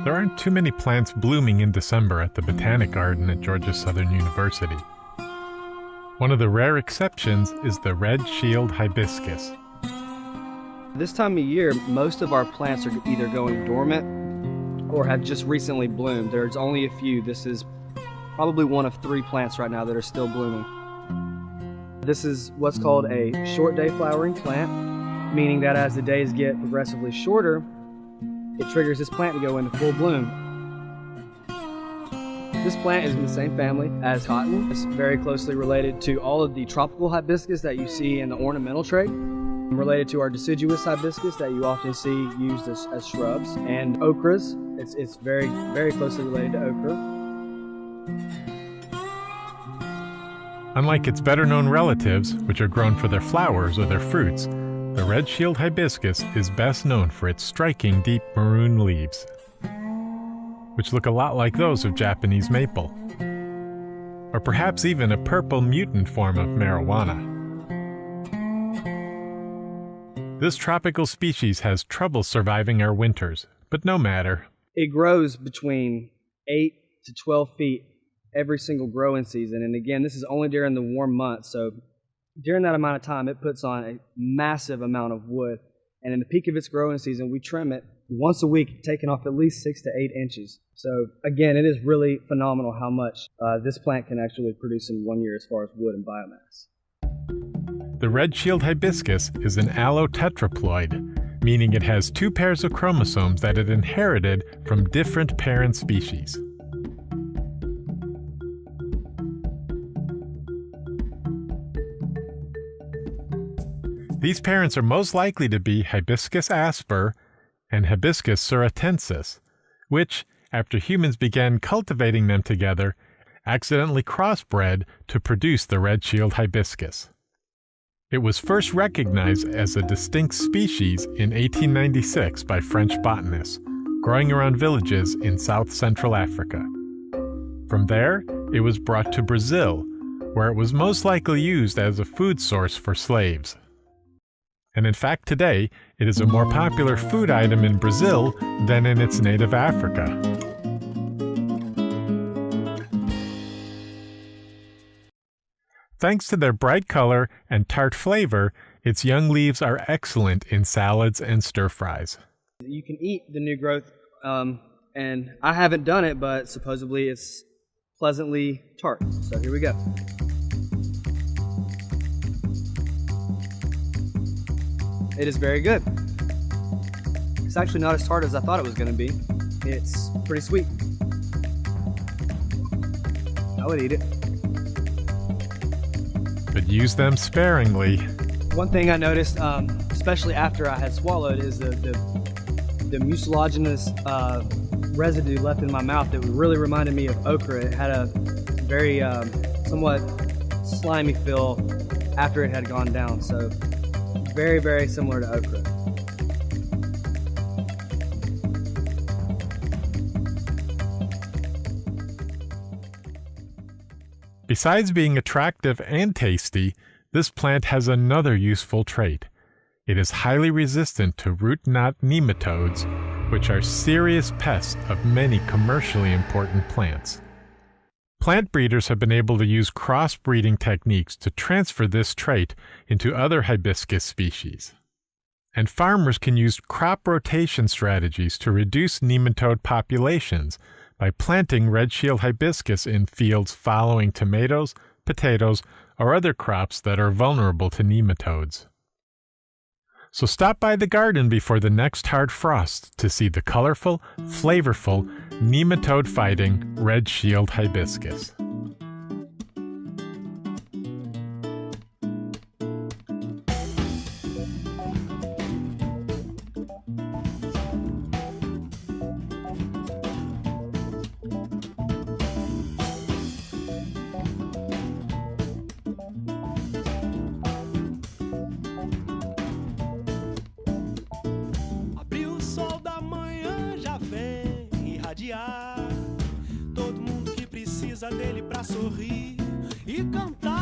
There aren't too many plants blooming in December at the Botanic Garden at Georgia Southern University. One of the rare exceptions is the red shield hibiscus. This time of year, most of our plants are either going dormant or have just recently bloomed. There's only a few. This is probably one of 3 plants right now that are still blooming. This is what's called a short day flowering plant, meaning that as the days get progressively shorter, it triggers this plant to go into full bloom. This plant is in the same family as cotton. It's very closely related to all of the tropical hibiscus that you see in the ornamental trade, related to our deciduous hibiscus that you often see used as shrubs, and ochras. It's very, very closely related to okra. Unlike its better-known relatives, which are grown for their flowers or their fruits, the red shield hibiscus is best known for its striking deep maroon leaves, which look a lot like those of Japanese maple, or perhaps even a purple mutant form of marijuana. This tropical species has trouble surviving our winters, but no matter. It grows between 8 to 12 feet every single growing season, and again, this is only during the warm months, so during that amount of time, it puts on a massive amount of wood, and in the peak of its growing season, we trim it once a week, taking off at least 6 to 8 inches. So again, it is really phenomenal how much this plant can actually produce in 1 year as far as wood and biomass. The red shield hibiscus is an allotetraploid, meaning it has 2 pairs of chromosomes that it inherited from different parent species. These parents are most likely to be Hibiscus asper and Hibiscus suratensis, which, after humans began cultivating them together, accidentally crossbred to produce the red shield hibiscus. It was first recognized as a distinct species in 1896 by French botanists, growing around villages in south-central Africa. From there, it was brought to Brazil, where it was most likely used as a food source for slaves. And in fact today, it is a more popular food item in Brazil than in its native Africa. Thanks to their bright color and tart flavor, its young leaves are excellent in salads and stir-fries. You can eat the new growth, and I haven't done it, but supposedly it's pleasantly tart. So here we go. It is very good. It's actually not as tart as I thought it was going to be. It's pretty sweet. I would eat it. But use them sparingly. One thing I noticed, especially after I had swallowed, is the mucilaginous residue left in my mouth that really reminded me of okra. It had a very somewhat slimy feel after it had gone down. So very, very similar to okra. Besides being attractive and tasty, this plant has another useful trait. It is highly resistant to root knot nematodes, which are serious pests of many commercially important plants. Plant breeders have been able to use crossbreeding techniques to transfer this trait into other hibiscus species. And farmers can use crop rotation strategies to reduce nematode populations by planting red shield hibiscus in fields following tomatoes, potatoes, or other crops that are vulnerable to nematodes. So stop by the garden before the next hard frost to see the colorful, flavorful, nematode-fighting red shield hibiscus. Todo mundo que precisa dele pra sorrir e cantar.